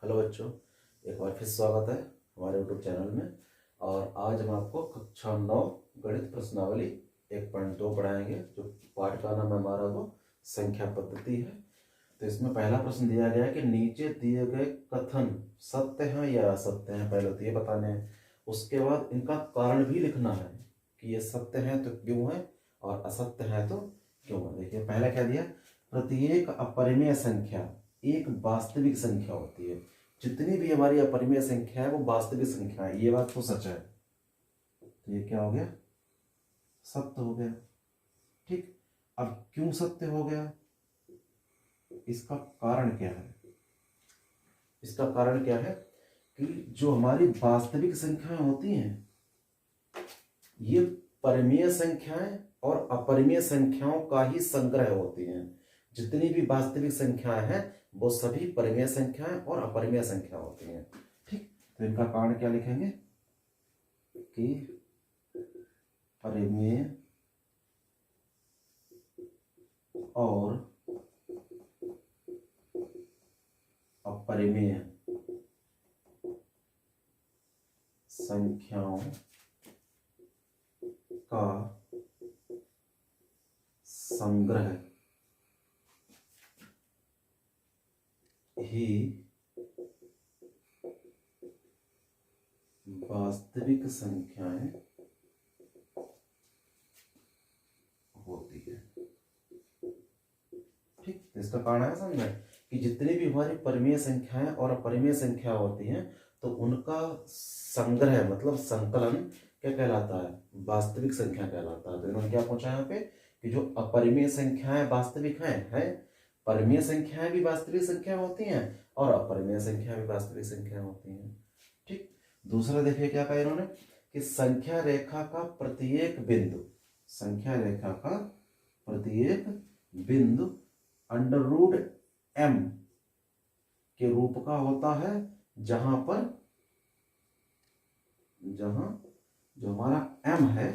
Hello बच्चों, एक बार फिर स्वागत है हमारे यूट्यूब चैनल में। और आज हम आपको कक्षा 9 गणित प्रश्नावली 1.2 पढ़ाएंगे। जो पाठ का नाम हमारा वो संख्या पद्धति है। तो इसमें पहला प्रश्न दिया गया है कि नीचे दिए गए कथन सत्य हैं या असत्य हैं। पहले तो ये बताने हैं, उसके बाद इनका कारण भी लिखना है कि ये सत्य है तो क्यों है और असत्य है तो क्यों है। देखिए पहला क्या दिया, प्रत्येक अपरिमेय संख्या एक वास्तविक संख्या होती है। जितनी भी हमारी अपरिमेय संख्या है वो वास्तविक संख्या है, ये बात तो सच है। तो ये क्या हो गया, सत्य हो गया। ठीक, अब क्यों सत्य हो गया, इसका कारण क्या है। इसका कारण क्या है कि जो हमारी वास्तविक संख्याएं होती हैं ये परिमेय संख्याएं और अपरिमेय संख्याओं का ही संग्रह होती हैं। जितनी भी वास्तविक संख्याएं हैं वो सभी परिमेय संख्याएं और अपरिमेय संख्या होती हैं। ठीक, तो इनका कारण क्या लिखेंगे कि परिमेय और अपरिमेय संख्याओं का संग्रह ही वास्तविक संख्याएं होती है। ठीक, तो इसका कारण है समझ कि जितनी भी हमारी परिमेय संख्याएं और अपरिमेय संख्या होती हैं तो उनका संग्रह मतलब संकलन क्या कहलाता है, वास्तविक संख्या कहलाता है। तो इन्होंने क्या पूछा यहाँ पे कि जो अपरिमेय संख्याएं वास्तविक हैं, परिमेय संख्याएं भी वास्तविक संख्या होती हैं और अपरिमेय संख्या भी वास्तविक संख्या होती हैं। ठीक, दूसरा देखिए क्या कहा इन्होंने कि संख्या रेखा का प्रत्येक बिंदु, संख्या रेखा का प्रत्येक बिंदु √m के रूप का होता है, जहां जो हमारा m है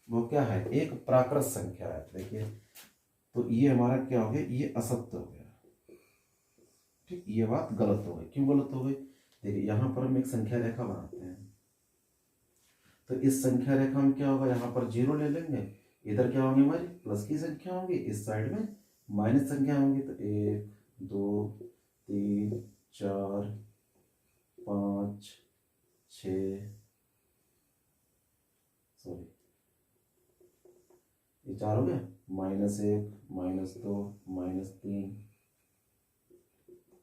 वो क्या है, एक प्राकृत संख्या है। देखिए तो ये हमारा क्या हो गया, ये असत्य हो गया। ठीक, ये बात गलत हो गई। क्यों गलत हो गई, देखिए यहां पर हम एक संख्या रेखा बनाते हैं तो इस संख्या रेखा में क्या होगा, यहाँ पर 0 ले लेंगे, इधर क्या होंगी हमारी प्लस की संख्या होंगी, इस साइड में माइनस संख्या होंगी। तो 1 2 3 4 5 6 सॉरी ये 4 हो गया, -1 -2 -3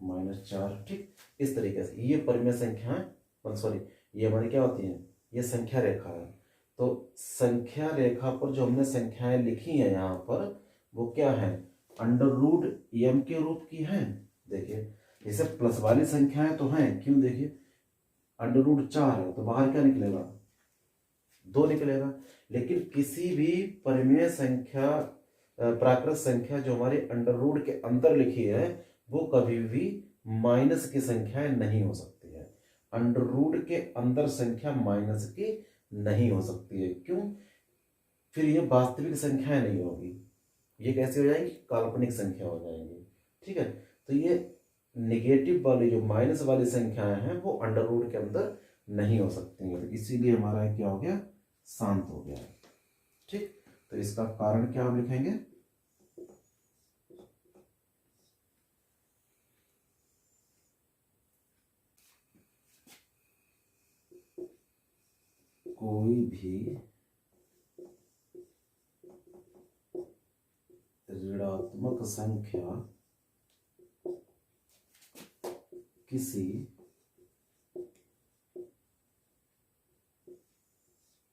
-4। ठीक, इस तरीके से ये परिमेय संख्याएं सॉरी ये हमारी क्या होती हैं, ये संख्या रेखा है। तो संख्या रेखा पर जो हमने संख्याएं लिखी हैं यहाँ पर वो क्या है, √m के रूप की हैं। देखिए जैसे प्लस वाली संख्याएं तो हैं, क्यों, देखिए √4 है तो बाहर क्या निकलेगा, 2 निकलेगा। लेकिन किसी भी परिमेय संख्या प्राकृत संख्या जो हमारी √√ के अंदर लिखी है वो कभी भी माइनस की संख्या नहीं हो सकती है। √√ के अंदर संख्या माइनस की नहीं हो सकती है। क्यों, फिर ये वास्तविक संख्या नहीं होगी, ये कैसे हो जाएंगी, काल्पनिक संख्या हो जाएंगी। ठीक है, तो ये नेगेटिव वाली जो माइनस वाली संख्याएं हैं वो √√ के अंदर नहीं हो सकती हैं। तो इसीलिए हमारा क्या हो गया, शांत हो गया है। ठीक, तो इसका कारण क्या हम लिखेंगे, कोई भी ऋणात्मक संख्या किसी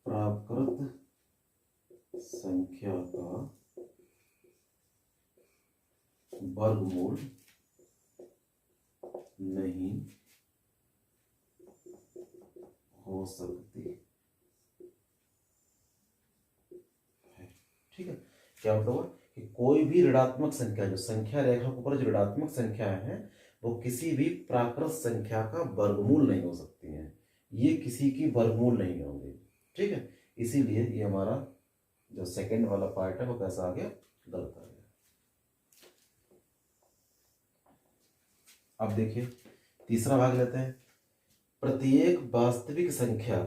प्राकृत संख्या का वर्गमूल नहीं हो सकती है। ठीक है, क्या मतलब है कि कोई भी ऋणात्मक संख्या, जो संख्या रेखा के ऊपर जो ऋणात्मक संख्याएं हैं वो किसी भी प्राकृत संख्या का वर्गमूल नहीं हो सकती हैं, ये किसी की वर्गमूल नहीं होंगी। ठीक है, इसीलिए ये हमारा जो सेकंड वाला पार्ट है वो कैसा आ गया, गलत आ गया। अब देखिए तीसरा भाग लेते हैं। प्रत्येक वास्तविक संख्या,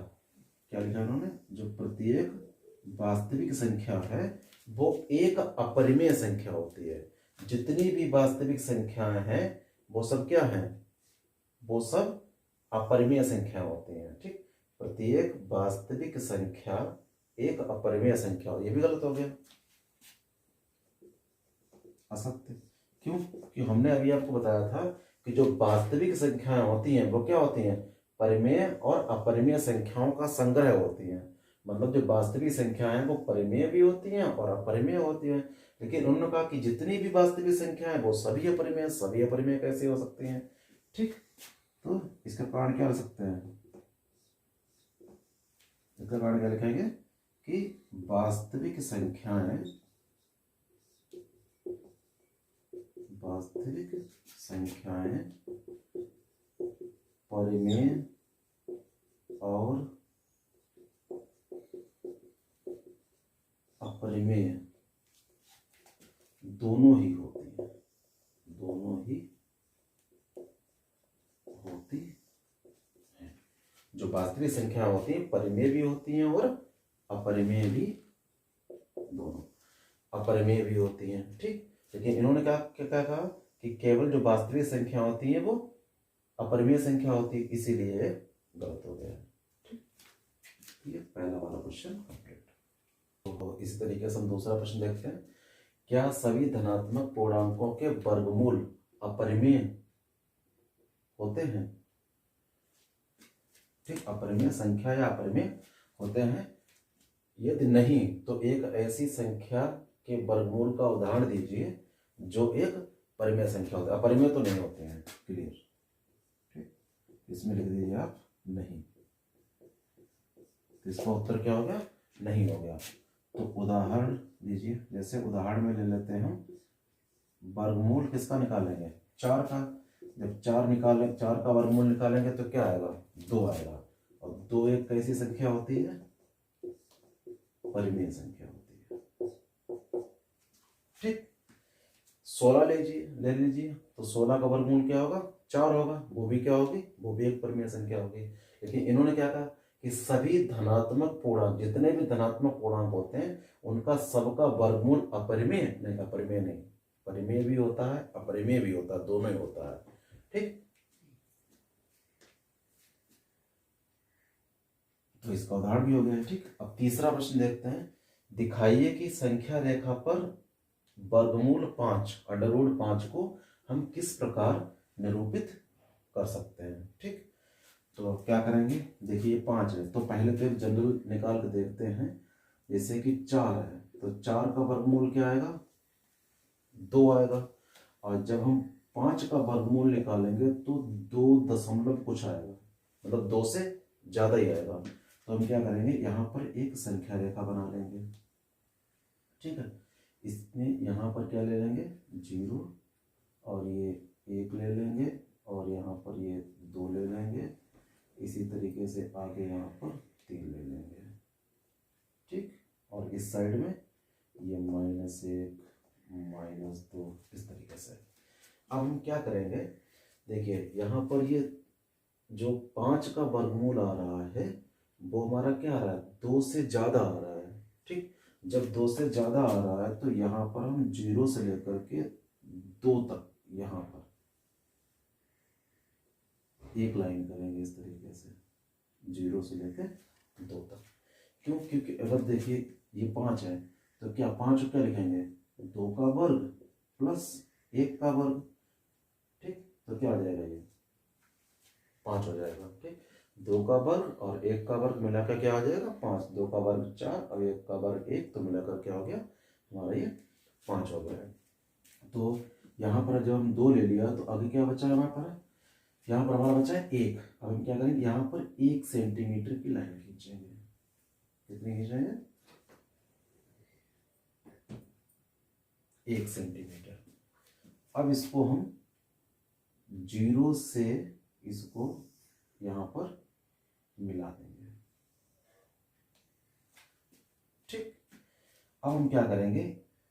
क्या लिखा है उन्होंने, जो प्रत्येक वास्तविक संख्या है वो एक अपरिमेय संख्या होती है। जितनी भी वास्तविक संख्याएं हैं वो सब क्या हैं, वो सब अपरिमेय संख्या होती हैं। ठीक, प्रत्येक वास्तविक संख्या एक अपरिमेय संख्या हो, ये भी गलत हो गया, असत्य। क्यों? कि हमने अभी आपको बताया था कि जो वास्तविक संख्याएं होती हैं वो क्या होती हैं, परिमेय और अपरिमेय संख्याओं का संग्रह होती हैं। मतलब जो वास्तविक संख्याएं हैं वो परिमेय भी होती हैं और अपरिमेय होती हैं। लेकिन उन्होंने कहा कि जितनी भी वास्तविक संख्याएं वो सभी अपरिमेय, सभी अपरिमेय कैसे हो सकती हैं। ठीक, तो इसका कारण क्या हो सकते हैं, इसका कारण क्या लिखेंगे कि वास्तविक संख्याएं परिमेय और अपरिमेय दोनों ही होती हैं, दोनों ही होती हैं। जो वास्तविक संख्या होती है परिमेय भी होती हैं और अपरिमेय भी, दोनों अपरिमेय भी होती हैं। ठीक, लेकिन इन्होंने क्या क्या कहा कि केवल जो वास्तविक संख्या होती है वो अपरिमेय संख्या होती है, इसीलिए गलत हो गया। ठीक, ये पहला वाला क्वेश्चन कंप्लीट। तो इसी तरीके से हम दूसरा प्रश्न देखते हैं। क्या सभी धनात्मक पूर्णांकों के वर्गमूल अपरिमेय होते हैं? ठीक, अपरिमेय संख्या या अपरिमेय होते हैं? यदि नहीं तो एक ऐसी संख्या के वर्गमूल का उदाहरण दीजिए जो एक परिमेय संख्या होती है। अपरिमेय तो नहीं होते हैं, क्लियर। ठीक, इसमें लिख दीजिए आप नहीं, तो इसका उत्तर क्या हो गया, नहीं हो गया। तो उदाहरण दीजिए, जैसे उदाहरण में ले लेते हैं हम, वर्गमूल किसका निकालेंगे, 4 का। जब 4 का वर्गमूल निकालेंगे तो क्या आएगा, 2 आएगा। और 2 एक कैसी संख्या होती है, परिमेय संख्या होती है। ठीक, 16 ले लीजिए, तो 16 का वर्गमूल क्या होगा, 4 होगा, वो भी क्या होगी, वो भी एक परिमेय संख्या होगी। लेकिन इन्होंने क्या कहा कि सभी धनात्मक पूर्णांक, जितने भी धनात्मक पूर्णांक होते हैं उनका सबका वर्गमूल अपरिमेय नहीं, अपरिमेय नहीं, परिमेय भी होता है अपरिमेय भी होता है, दोनों ही होता है। ठीक, तो इसका उदाहरण भी हो गया। ठीक, अब तीसरा प्रश्न देखते हैं। दिखाइए कि संख्या रेखा पर वर्गमूल 5 √5 को हम किस प्रकार निरूपित कर सकते हैं। ठीक, तो क्या करेंगे, देखिए 5 है तो पहले तो एक जनरल निकाल के देखते हैं। जैसे कि 4 है तो 4 का वर्गमूल क्या आएगा, 2 आएगा। और जब हम 5 का वर्गमूल निकालेंगे तो 2 दशमलव कुछ आएगा, मतलब 2 से ज्यादा ही आएगा। तो हम क्या करेंगे, यहाँ पर एक संख्या रेखा बना लेंगे। ठीक है, इसमें यहाँ पर क्या ले लेंगे, 0, और ये 1 ले लेंगे, और यहाँ पर ये 2 ले लेंगे। इसी तरीके से आगे यहाँ पर 3 ले लेंगे। ठीक, और इस साइड में ये -1 -2 इस तरीके से। अब हम क्या करेंगे, देखिए यहाँ पर ये जो 5 का वर्गमूल आ रहा है वो हमारा क्या आ रहा है, 2 से ज्यादा आ रहा है। ठीक, जब 2 से ज्यादा आ रहा है तो यहाँ पर हम 0 से लेकर के 2 तक यहाँ पर एक लाइन करेंगे इस तरीके से, 0 से लेकर 2 तक। क्यों, क्योंकि अगर देखिए ये 5 है तो क्या 5 को क्या लिखेंगे, 2 का वर्ग प्लस 1 का वर्ग। ठीक, तो क्या आ जाएगा, ये 5 हो जाएगा। ठीक, 2 का वर्ग और 1 का वर्ग मिलाकर क्या आ जाएगा, 5। 2 का वर्ग 4 और 1 का वर्ग 1, तो मिलाकर क्या हो गया हमारा, ये 5 हो गया है। तो यहाँ पर जब हम 2 ले लिया तो आगे क्या बचा है हमारे पास, यहाँ पर हमारा बचा है 1। अब हम क्या करेंगे, यहाँ पर 1 सेंटीमीटर की लाइन खींचेंगे। कितनी खींचेंगे, 1 सेंटीमीटर। अब इसको हम 0 से इसको यहाँ पर मिला देंगे। ठीक, अब हम क्या करेंगे,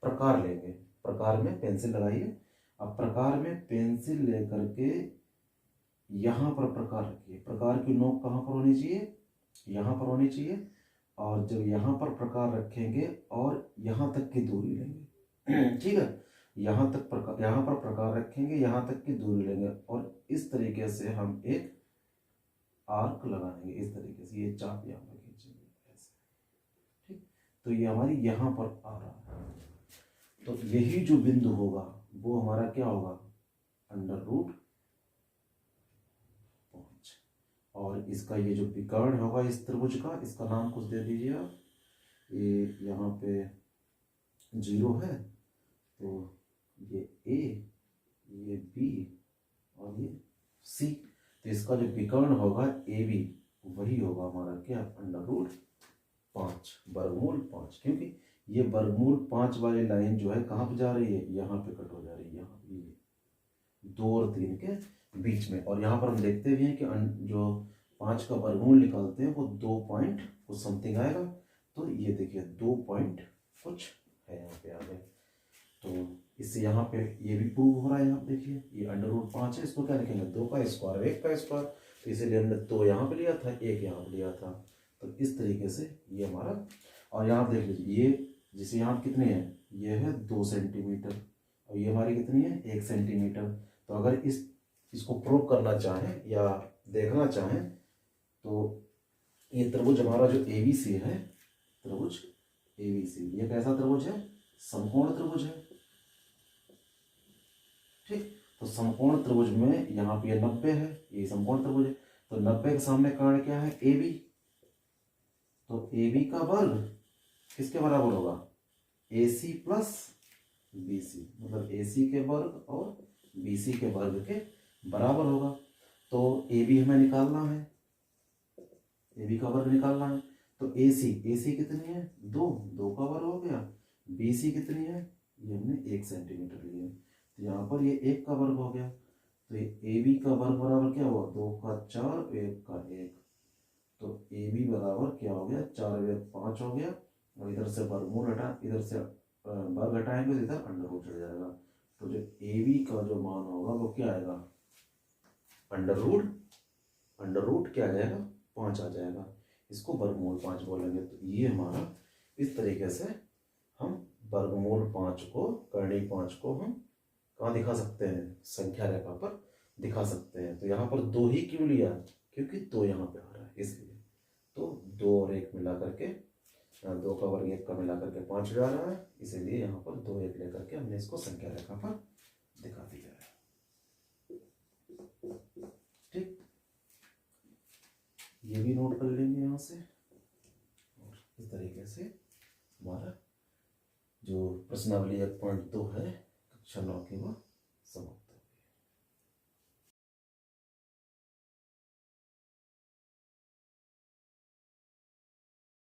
प्रकार लेंगे। प्रकार में पेंसिल लगाइए। अब प्रकार में पेंसिल लेकर के यहाँ पर प्रकार रखिए, प्रकार की नोक कहाँ पर होनी चाहिए, यहाँ पर होनी चाहिए। और जब यहाँ पर प्रकार रखेंगे और यहाँ तक की दूरी लेंगे, ठीक है, यहाँ तक प्रकार, यहाँ पर प्रकार रखेंगे, यहाँ तक की दूरी लेंगे और इस तरीके से हम एक आर्क लगाएंगे, इस तरीके से ये चाप यहाँ पर खींचेंगे ऐसे, ठीक। तो ये हमारी यहाँ पर आ रहा है, तो यही जो बिंदु होगा वो हमारा क्या होगा, अंडर रूट 5। और इसका ये जो विकर्ण होगा इस त्रिभुज का, इसका नाम कुछ दे दीजिए आप। ये यहाँ पे 0 है, तो ये A, ये B और ये C। तो इसका जो विकर्ण होगा AB वही होगा हमारा क्या, अंडर रूट 5, वर्गमूल 5। क्योंकि ये वर्गमूल 5 वाली लाइन जो है कहाँ पे जा रही है, यहाँ पे कट हो जा रही है, यहाँ ये 2 और 3 के बीच में। और यहाँ पर हम देखते भी हैं कि जो 5 का वर्गमूल निकालते हैं वो 2 पॉइंट कुछ समथिंग आएगा। तो ये देखिए 2 पॉइंट कुछ है यहाँ पे आ गए। तो इससे यहाँ पे ये भी प्रूव हो रहा है। आप देखिए ये अंडर रूट 5 है, इसको क्या लिखेंगे, 2 का स्क्वायर 1 का स्क्वायर। तो इसीलिए हमने 2 यहाँ पे लिया था, 1 यहाँ पे लिया था। तो इस तरीके से ये हमारा, और यहाँ देख लीजिए ये जिसे यहाँ कितने हैं, ये है 2 सेंटीमीटर और ये हमारी कितनी है, 1 सेंटीमीटर। तो अगर इसको प्रूव करना चाहें या देखना चाहें तो ये त्रिभुज हमारा जो ABC है, त्रिभुज ABC, ये कैसा त्रिभुज है, समकोण त्रिभुज है, ठीक। तो समकोण त्रिभुज में यहाँ पे 90 है, ये समकोण त्रिभुज है। तो 90 के सामने कर्ण क्या है, AB। तो AB का वर्ग किसके बराबर होगा, AC प्लस BC, मतलब AC के वर्ग और BC के वर्ग के बराबर होगा। तो AB हमें निकालना है, AB का वर्ग निकालना है। तो AC कितनी है, 2 का वर्ग हो गया। BC कितनी है, ये हमने 1 सेंटीमीटर लिए, तो यहाँ पर ये 1 का वर्ग हो गया। तो ये AB का वर्ग बराबर क्या हुआ, 2 का 4, 1 का 1। तो AB बराबर क्या हो गया, 4 1 5 हो गया। और इधर से वर्गमूल हटा, इधर से वर्ग हटाएंगे तो इधर अंडर रूट चढ़ जाएगा। तो जो AB का जो मान होगा वो क्या आएगा, अंडर रूट क्या आ जाएगा, 5 आ जाएगा। इसको वर्गमूल 5 बोलेंगे। तो ये हमारा इस तरीके से हम वर्गमूल 5 को, कर्णी 5 को हम कहाँ दिखा सकते हैं, संख्या रेखा पर दिखा सकते हैं। तो यहाँ पर 2 ही क्यों लिया, क्योंकि 2 यहाँ पे आ रहा है इसलिए। तो 2 और 1 मिला करके, 2 का वर्ग 1 का मिला करके 5 जा रहा है, इसीलिए यहाँ पर 2 1 लेकर के हमने इसको संख्या रेखा पर दिखा दिया है, ठीक। ये भी नोट कर लेंगे यहाँ से। और इस तरीके से हमारा जो प्रश्नावली 1.2 है कक्षा 9 की वह समाप्त।